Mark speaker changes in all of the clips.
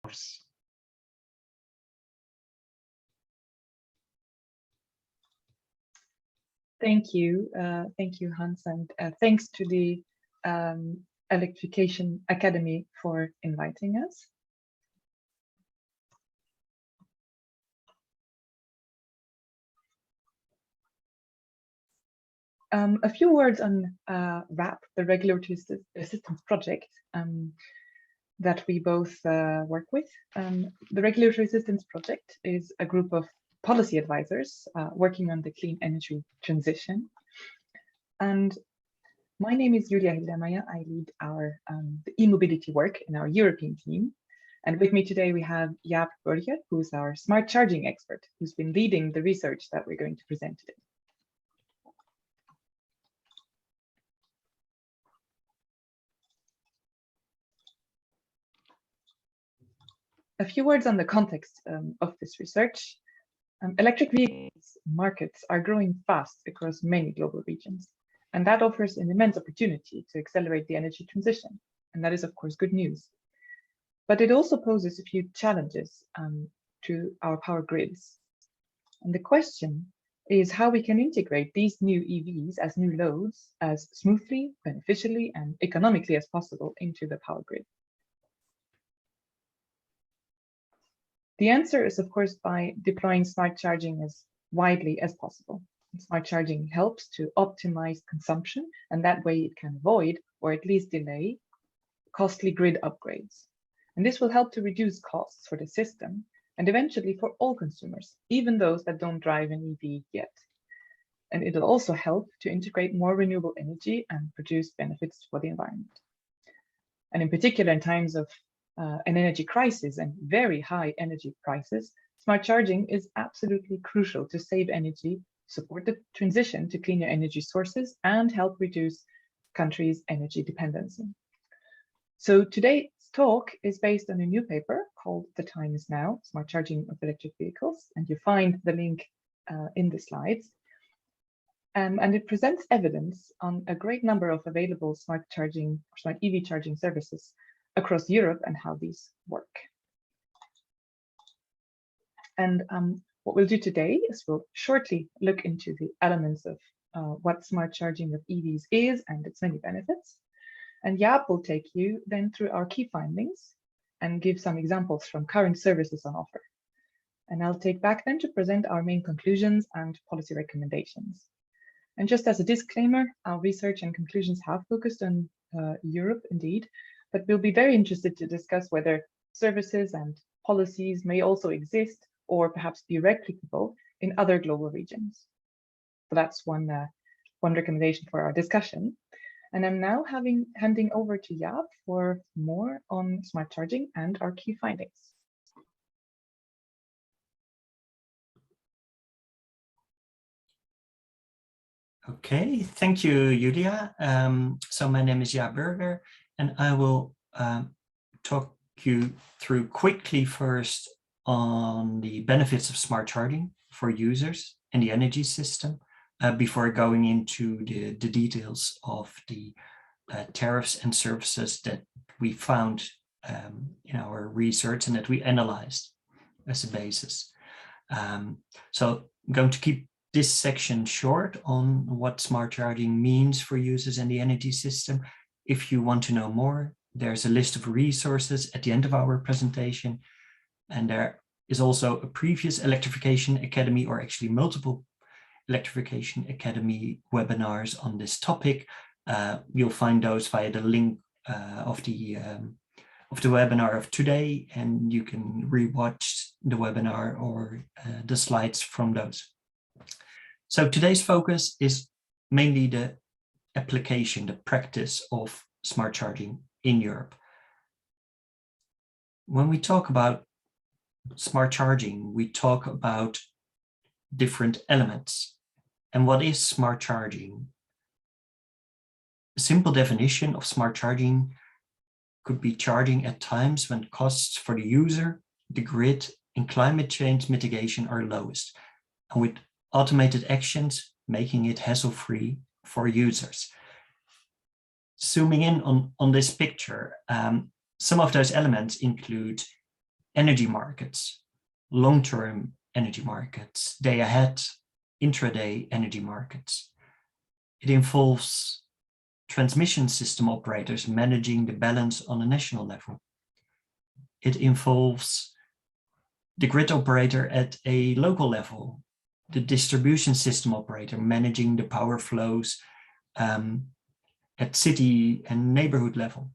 Speaker 1: course.
Speaker 2: Thank you, Hans, and thanks to the Electrification Academy for inviting us. A few words on RAP, the Regulatory Assistance Project that we both work with. The Regulatory Assistance Project is a group of policy advisors working on the clean energy transition. And my name is Hildermeier. I lead our the e-mobility work in our European team. And with me today, we have Jaap, who's our smart charging expert, who's been leading the research that we're going to present today. A few words on the context of this research. Electric vehicles markets are growing fast across many global regions, and that offers an immense opportunity to accelerate the energy transition. And that is, of course, good news. But it also poses a few challenges to our power grids. And the question is how we can integrate these new EVs as new loads as smoothly, beneficially, and economically as possible into the power grid. The answer is, of course, by deploying smart charging as widely as possible. Smart charging helps to optimize consumption, and that way it can avoid or at least delay costly grid upgrades. And this will help to reduce costs for the system and eventually for all consumers, even those that don't drive an EV yet. And it'll also help to integrate more renewable energy and produce benefits for the environment. And in particular, in times of an energy crisis and very high energy prices, smart charging is absolutely crucial to save energy, support the transition to cleaner energy sources, and help reduce countries' energy dependency. So today's talk is based on a new paper called The Time Is Now, Smart Charging of Electric Vehicles, and you find the link in the slides. And it presents evidence on a great number of available smart EV charging services across Europe and how these work. And what we'll do today is we'll shortly look into the elements of what smart charging of EVs is and its many benefits. And Jaap will take you then through our key findings and give some examples from current services on offer. And I'll take back then to present our main conclusions and policy recommendations. And just as a disclaimer, our research and conclusions have focused on Europe indeed, but we'll be very interested to discuss whether services and policies may also exist or perhaps be replicable in other global regions. So that's one recommendation for our discussion. And I'm now handing over to Jaap for more on smart charging and our key findings.
Speaker 1: Okay, thank you, Julia. So my name is Jaap, and I will talk you through quickly first on the benefits of smart charging for users and the energy system before going into the details of the tariffs and services that we found in our research and that we analyzed as a basis. So I'm going to keep this section short on what smart charging means for users and the energy system. If you want to know more, there's a list of resources at the end of our presentation. And there is also a previous Electrification Academy, or actually multiple Electrification Academy webinars on this topic. You'll find those via the link of the webinar of today, and you can rewatch the webinar or the slides from those. So today's focus is mainly the application, the practice of smart charging in Europe. When we talk about smart charging, we talk about different elements. And what is smart charging? A simple definition of smart charging could be charging at times when costs for the user, the grid, and climate change mitigation are lowest, and with automated actions making it hassle-free for users. Zooming in on this picture, some of those elements include energy markets, long-term energy markets, day ahead, intraday energy markets. It involves transmission system operators managing the balance on a national level. It involves the grid operator at a local level, the distribution system operator managing the power flows at city and neighborhood level.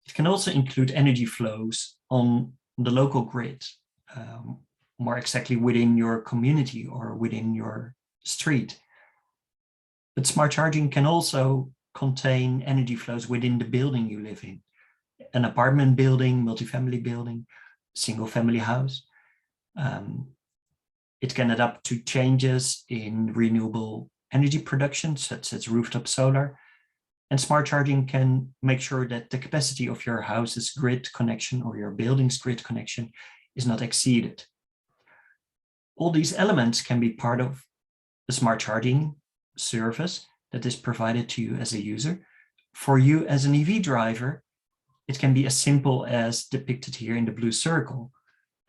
Speaker 1: It can also include energy flows on the local grid, more exactly within your community or within your street. But smart charging can also contain energy flows within the building you live in, an apartment building, multifamily building, single family house. It can adapt to changes in renewable energy production, such as rooftop solar. And smart charging can make sure that the capacity of your house's grid connection or your building's grid connection is not exceeded. All these elements can be part of the smart charging service that is provided to you as a user. For you as an EV driver, it can be as simple as depicted here in the blue circle.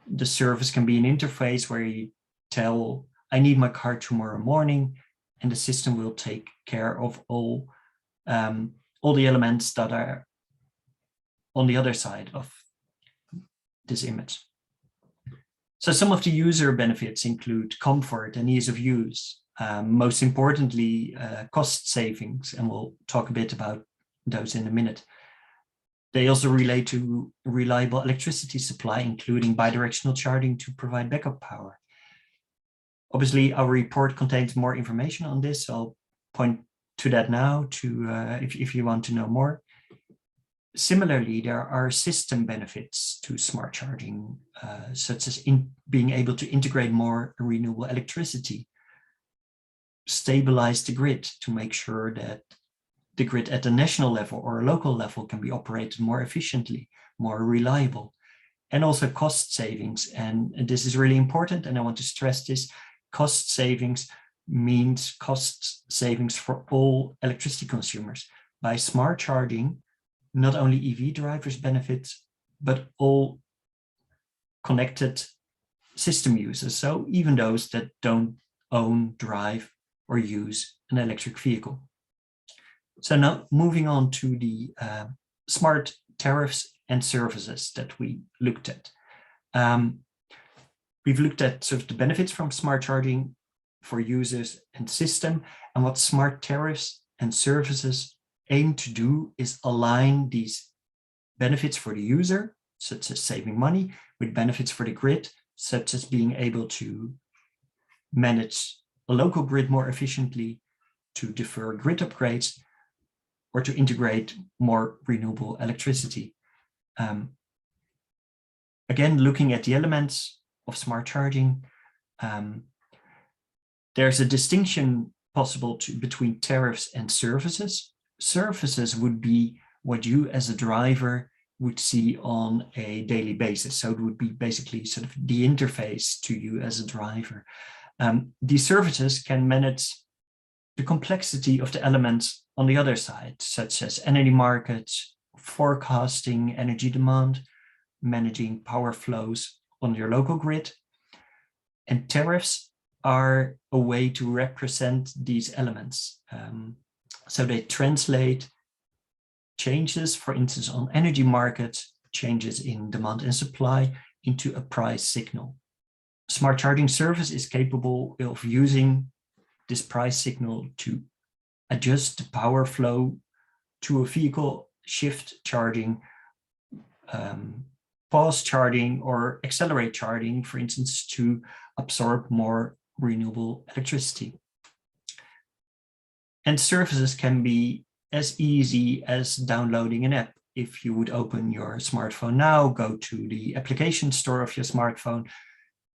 Speaker 1: The service can be an interface where you tell, I need my car tomorrow morning, and the system will take care of all the elements that are on the other side of this image. So some of the user benefits include comfort and ease of use. Most importantly, cost savings, and we'll talk a bit about those in a minute. They also relate to reliable electricity supply, including bidirectional charging to provide backup power. Obviously, our report contains more information on this, so I'll point to that now if you want to know more. Similarly, there are system benefits to smart charging, such as being able to integrate more renewable electricity, stabilize the grid to make sure that the grid at the national level or local level can be operated more efficiently, more reliable, and also cost savings. And this is really important, and I want to stress this. Cost savings means cost savings for all electricity consumers. By smart charging, not only EV drivers benefit, but all connected system users. So even those that don't own, drive, or use an electric vehicle. So now moving on to the smart tariffs and services that we looked at. We've looked at sort of the benefits from smart charging for users and system, and what smart tariffs and services aim to do is align these benefits for the user, such as saving money, with benefits for the grid, such as being able to manage a local grid more efficiently, to defer grid upgrades, or to integrate more renewable electricity. Again, looking at the elements of smart charging, there's a distinction possible between tariffs and services. Services would be what you as a driver would see on a daily basis. So it would be basically sort of the interface to you as a driver. These services can manage the complexity of the elements on the other side, such as energy markets, forecasting energy demand, managing power flows on your local grid. And tariffs are a way to represent these elements. So they translate changes, for instance, on energy markets, changes in demand and supply into a price signal. Smart charging service is capable of using this price signal to adjust the power flow to a vehicle, shift charging, pause charging, or accelerate charging, for instance, to absorb more renewable electricity. And services can be as easy as downloading an app. If you would open your smartphone now, go to the application store of your smartphone,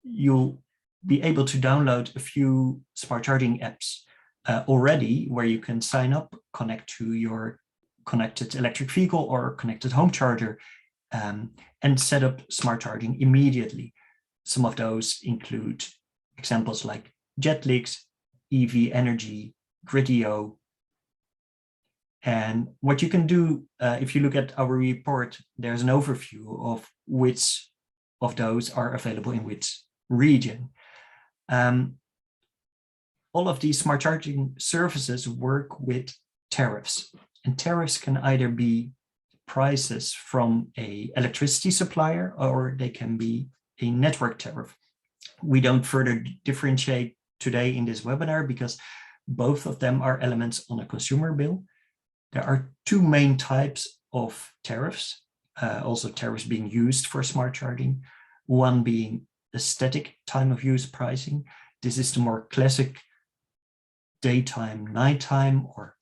Speaker 1: you'll be able to download a few smart charging apps already, where you can sign up, connect to your connected electric vehicle or connected home charger, and set up smart charging immediately. Some of those include examples like Jetlix, EV Energy, Grid.io. And what you can do, if you look at our report, there's an overview of which of those are available in which region. All of these smart charging services work with tariffs, and tariffs can either be prices from an electricity supplier, or they can be a network tariff. We don't further differentiate today in this webinar because both of them are elements on a consumer bill. There are two main types of tariffs, also tariffs being used for smart charging. One being the static time of use pricing. This is the more classic daytime, nighttime, or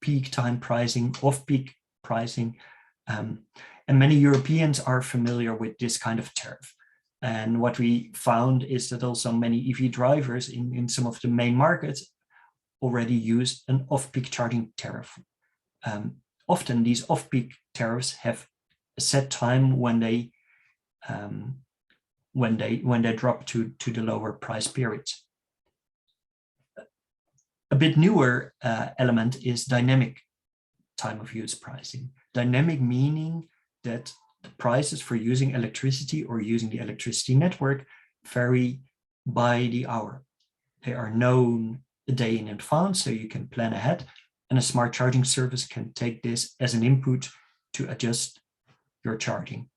Speaker 1: peak time pricing, off-peak pricing. And many Europeans are familiar with this kind of tariff. And what we found is that also many EV drivers in some of the main markets already use an off-peak charging tariff. Often these off-peak tariffs have a set time when they drop to the lower price periods. A bit newer element is dynamic time of use pricing. Dynamic meaning that the prices for using electricity or using the electricity network vary by the hour. They are known a day in advance, so you can plan ahead, and a smart charging service can take this as an input to adjust your charging.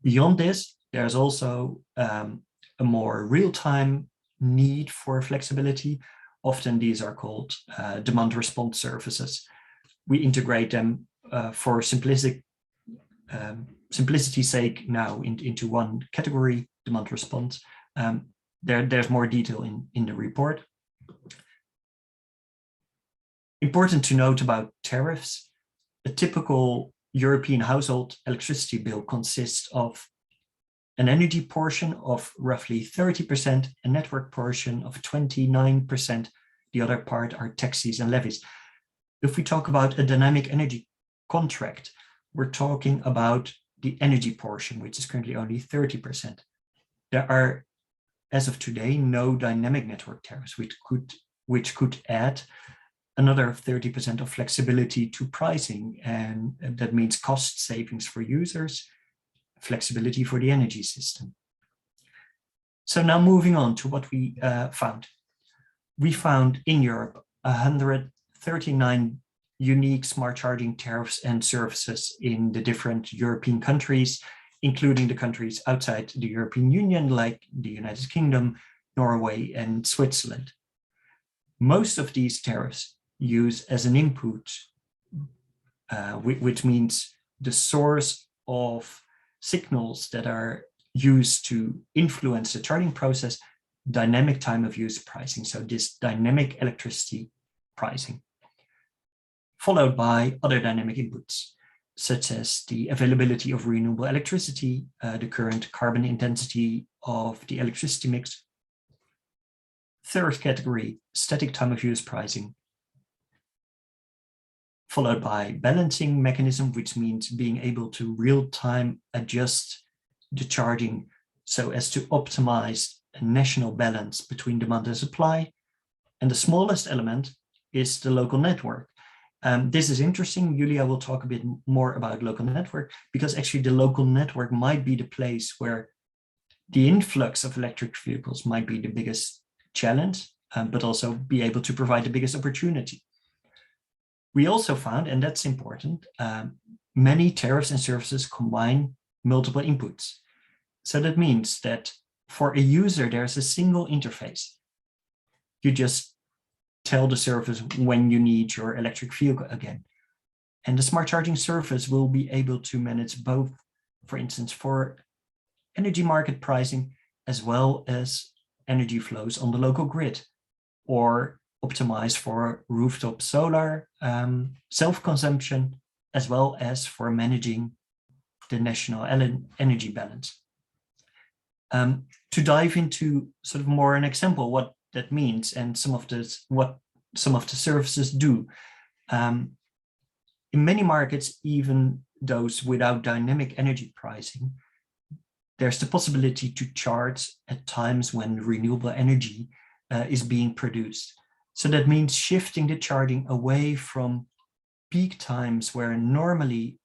Speaker 1: Beyond this, there's also a more real-time need for flexibility. Often these are called demand response services. We integrate them for simplicity's sake now into one category, demand response. There's more detail in the report. Important to note about tariffs, a typical European household electricity bill consists of an energy portion of roughly 30%, a network portion of 29%. The other part are taxes and levies. If we talk about a dynamic energy contract, we're talking about the energy portion, which is currently only 30%. There are, as of today, no dynamic network tariffs, which could add another 30% of flexibility to pricing, and that means cost savings for users, flexibility for the energy system. So now moving on to what we found. We found in Europe 139 unique smart charging tariffs and services in the different European countries, including the countries outside the European Union, like the United Kingdom, Norway, and Switzerland. Most of these tariffs use as an input, which means the source of signals that are used to influence the charging process, dynamic time of use pricing. So this dynamic electricity pricing, followed by other dynamic inputs, such as the availability of renewable electricity, the current carbon intensity of the electricity mix. Third category, static time of use pricing, followed by balancing mechanism, which means being able to real-time adjust the charging so as to optimize a national balance between demand and supply. And the smallest element is the local network. This is interesting. Julia will talk a bit more about local network, because actually the local network might be the place where the influx of electric vehicles might be the biggest challenge, but also be able to provide the biggest opportunity. We also found, and that's important, many tariffs and services combine multiple inputs. So that means that for a user, there's a single interface. You just tell the service when you need your electric vehicle again. And the smart charging service will be able to manage both, for instance, for energy market pricing, as well as energy flows on the local grid, or optimize for rooftop solar, self-consumption, as well as for managing the national energy balance. To dive into sort of more an example what that means and what some of the services do. In many markets, even those without dynamic energy pricing, there's the possibility to charge at times when renewable energy is being produced. So that means shifting the charging away from peak times where normally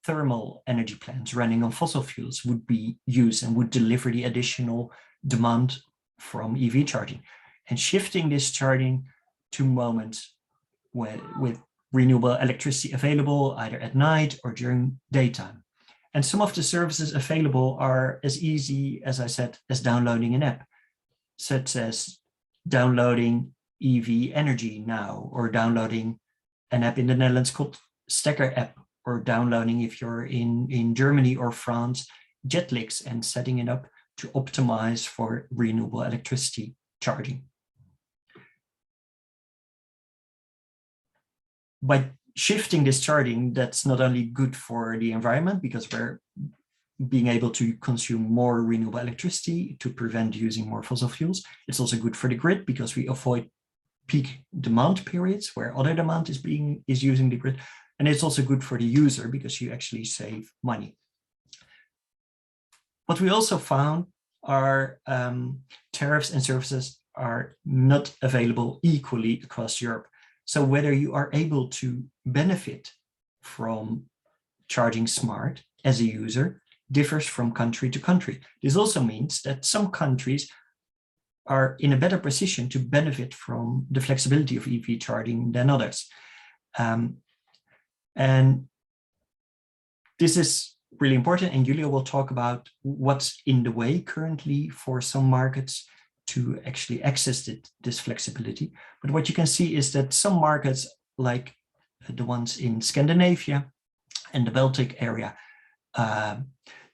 Speaker 1: thermal energy plants running on fossil fuels would be used and would deliver the additional demand from EV charging, and shifting this charging to moments with renewable electricity available either at night or during daytime. And some of the services available are as easy, as I said, as downloading an app, such as downloading EV Energy Now, or downloading an app in the Netherlands called Stacker app, or downloading, if you're in Germany or France, Jetlix and setting it up to optimize for renewable electricity charging. By shifting this charging, that's not only good for the environment, because we're being able to consume more renewable electricity to prevent using more fossil fuels. It's also good for the grid, because we avoid peak demand periods where other demand is using the grid. And it's also good for the user, because you actually save money. What we also found are tariffs and services are not available equally across Europe. So whether you are able to benefit from charging smart as a user differs from country to country. This also means that some countries are in a better position to benefit from the flexibility of EV charging than others. And this is really important, and Julia will talk about what's in the way currently for some markets to actually access this flexibility. But what you can see is that some markets, like the ones in Scandinavia and the Baltic area,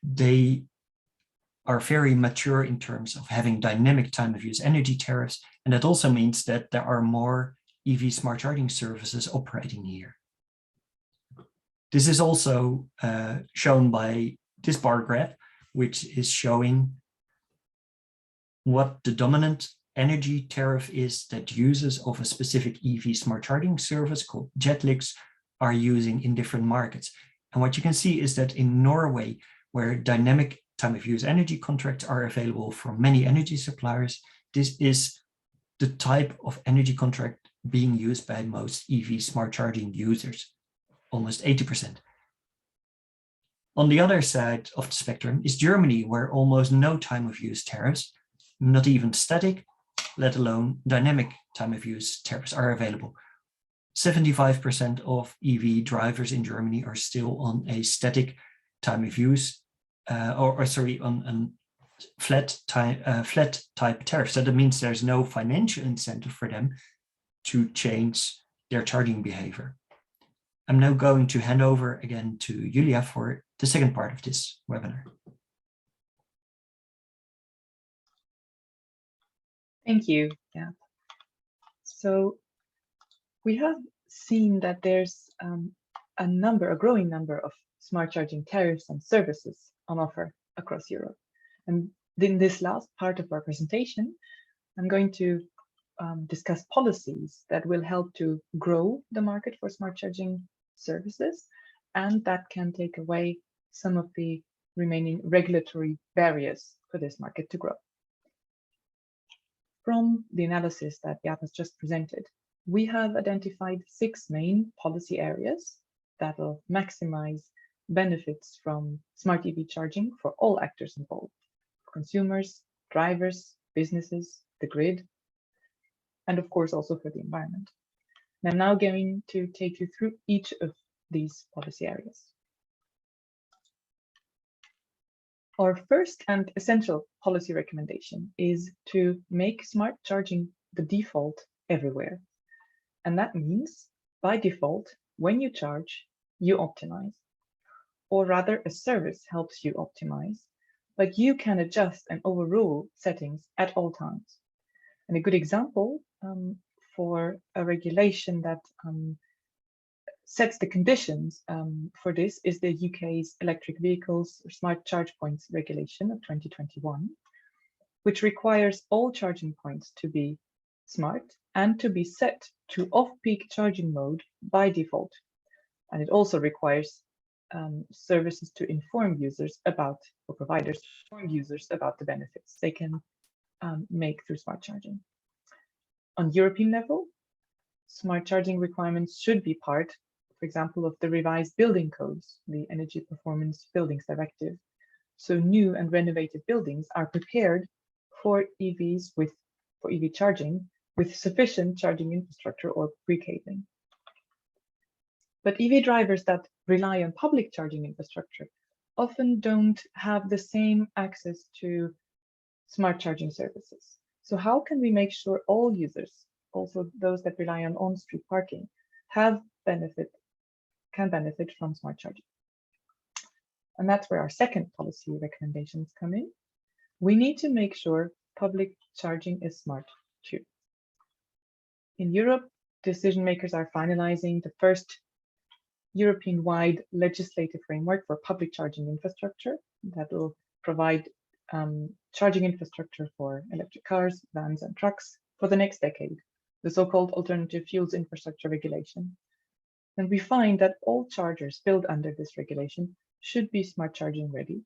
Speaker 1: they are very mature in terms of having dynamic time of use energy tariffs. And that also means that there are more EV smart charging services operating here. This is also shown by this bar graph, which is showing what the dominant energy tariff is that users of a specific EV smart charging service called Jetlix are using in different markets. And what you can see is that in Norway, where dynamic time of use energy contracts are available from many energy suppliers, this is the type of energy contract being used by most EV smart charging users, almost 80%. On the other side of the spectrum is Germany, where almost no time of use tariffs, not even static, let alone dynamic time of use tariffs are available. 75% of EV drivers in Germany are still on a static time of use, on flat type tariff. So that means there's no financial incentive for them to change their charging behavior. I'm now going to hand over again to Julia for the second part of this webinar.
Speaker 2: Thank you. Yeah. So we have seen that there's a growing number of smart charging tariffs and services on offer across Europe. And in this last part of our presentation, I'm going to discuss policies that will help to grow the market for smart charging services, and that can take away some of the remaining regulatory barriers for this market to grow. From the analysis that Jaap has just presented, we have identified 6 main policy areas that will maximize benefits from smart EV charging for all actors involved: consumers, drivers, businesses, the grid, and of course also for the environment. And I'm now going to take you through each of these policy areas. Our first and essential policy recommendation is to make smart charging the default everywhere. And that means, by default, when you charge, you optimize. Or rather, a service helps you optimize, but you can adjust and overrule settings at all times. And a good example for a regulation that sets the conditions for this is the UK's Electric Vehicles or Smart Charge Points Regulation of 2021, which requires all charging points to be smart and to be set to off-peak charging mode by default. And it also requires services to inform users about, or providers to inform users about the benefits they can make through smart charging. On European level, smart charging requirements should be part of for example, of the revised building codes, the Energy Performance Buildings Directive. So new and renovated buildings are prepared for EVs for EV charging with sufficient charging infrastructure or pre-cabling. But EV drivers that rely on public charging infrastructure often don't have the same access to smart charging services. So how can we make sure all users, also those that rely on on-street parking, can benefit from smart charging? And that's where our second policy recommendations come in. We need to make sure public charging is smart too. In Europe, decision makers are finalizing the first European-wide legislative framework for public charging infrastructure that will provide charging infrastructure for electric cars, vans, and trucks for the next decade, the so-called Alternative Fuels Infrastructure Regulation. And we find that all chargers built under this regulation should be smart charging ready.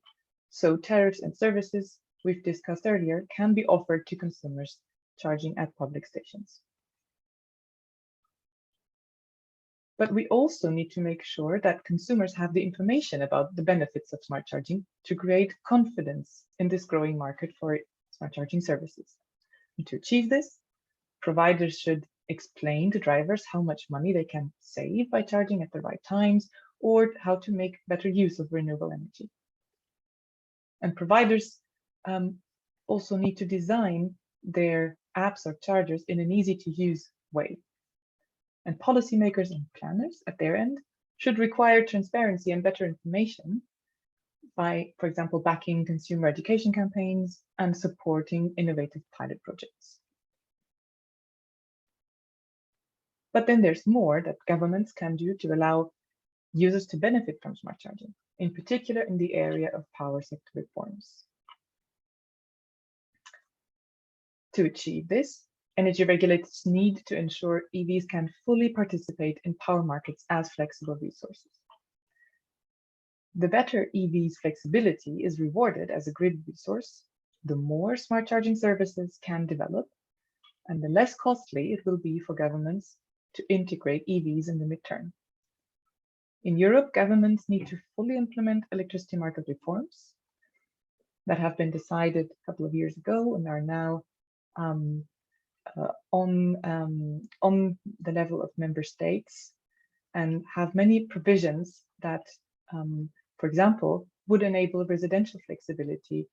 Speaker 2: So tariffs and services we've discussed earlier can be offered to consumers charging at public stations. But we also need to make sure that consumers have the information about the benefits of smart charging to create confidence in this growing market for smart charging services. And to achieve this, providers should explain to drivers how much money they can save by charging at the right times, or how to make better use of renewable energy. And providers also need to design their apps or chargers in an easy-to-use way. And policymakers and planners at their end should require transparency and better information by, for example, backing consumer education campaigns and supporting innovative pilot projects. But then there's more that governments can do to allow users to benefit from smart charging, in particular in the area of power sector reforms. To achieve this, energy regulators need to ensure EVs can fully participate in power markets as flexible resources. The better EVs flexibility is rewarded as a grid resource, the more smart charging services can develop, and the less costly it will be for governments to integrate EVs in the midterm. In Europe, governments need to fully implement electricity market reforms that have been decided a couple of years ago and are now on the level of member states, and have many provisions that, for example, would enable residential flexibility,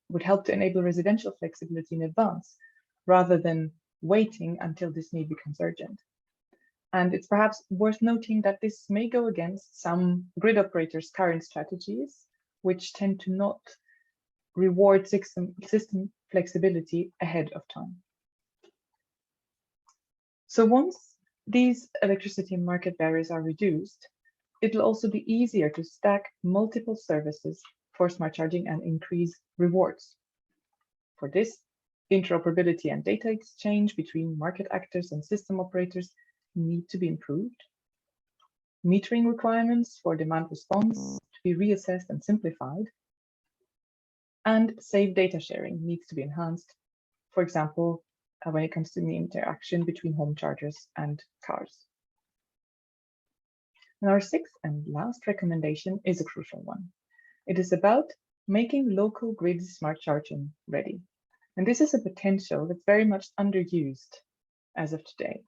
Speaker 2: would help to enable residential flexibility in advance, rather than waiting until this need becomes urgent. And it's perhaps worth noting that this may go against some grid operators' current strategies, which tend to not reward system flexibility ahead of time. So once these electricity market barriers are reduced, it will also be easier to stack multiple services for smart charging and increase rewards. For this, interoperability and data exchange between market actors and system operators need to be improved. Metering requirements for demand response to be reassessed and simplified. And safe data sharing needs to be enhanced, for example, when it comes to the interaction between home chargers and cars. And our sixth and last recommendation is a crucial one. It is about making local grids smart charging ready. And this is a potential that's very much underused as of today.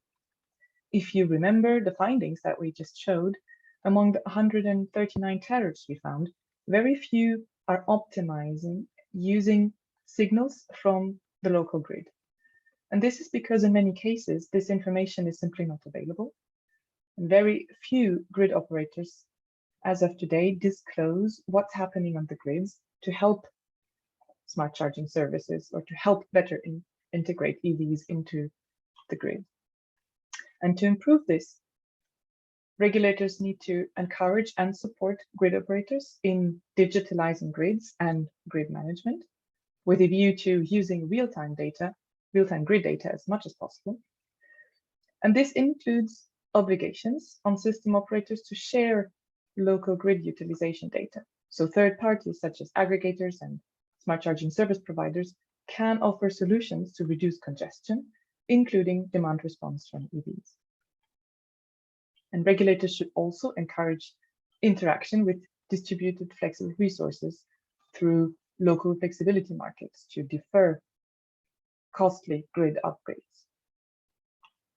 Speaker 2: If you remember the findings that we just showed, among the 139 tariffs we found, very few are optimizing using signals from the local grid. And this is because in many cases, this information is simply not available. And very few grid operators, as of today, disclose what's happening on the grids to help smart charging services or to help better integrate EVs into the grid. And to improve this, regulators need to encourage and support grid operators in digitalizing grids and grid management, with a view to using real-time grid data as much as possible. And this includes obligations on system operators to share local grid utilization data. So third parties such as aggregators and smart charging service providers can offer solutions to reduce congestion, including demand response from EVs. And regulators should also encourage interaction with distributed flexible resources through local flexibility markets to defer costly grid upgrades.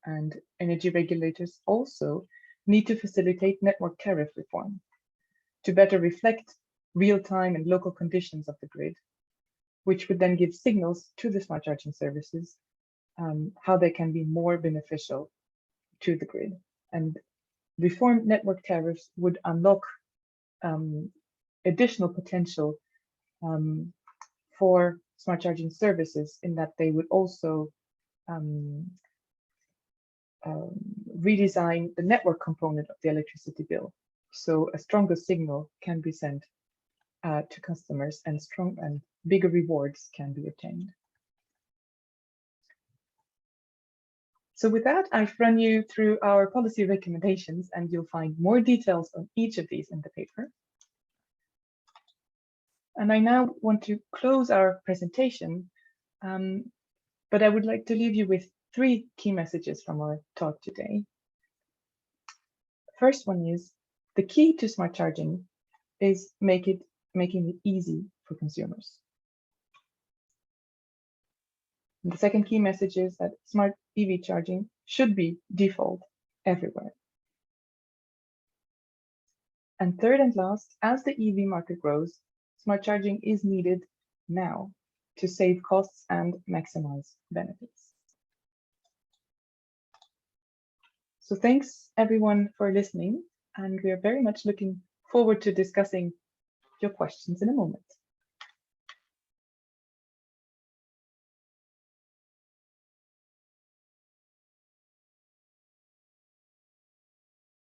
Speaker 2: And energy regulators also need to facilitate network tariff reform to better reflect real-time and local conditions of the grid, which would then give signals to the smart charging services how they can be more beneficial to the grid. And reformed network tariffs would unlock additional potential for smart charging services in that they would also redesign the network component of the electricity bill. So a stronger signal can be sent to customers and bigger rewards can be obtained. So with that, I've run you through our policy recommendations, and you'll find more details on each of these in the paper. And I now want to close our presentation, but I would like to leave you with 3 key messages from our talk today. First one is the key to smart charging is making it easy for consumers. And the second key message is that smart EV charging should be default everywhere. And third and last, as the EV market grows, smart charging is needed now to save costs and maximize benefits. So thanks everyone for listening, and we are very much looking forward to discussing your questions in a moment.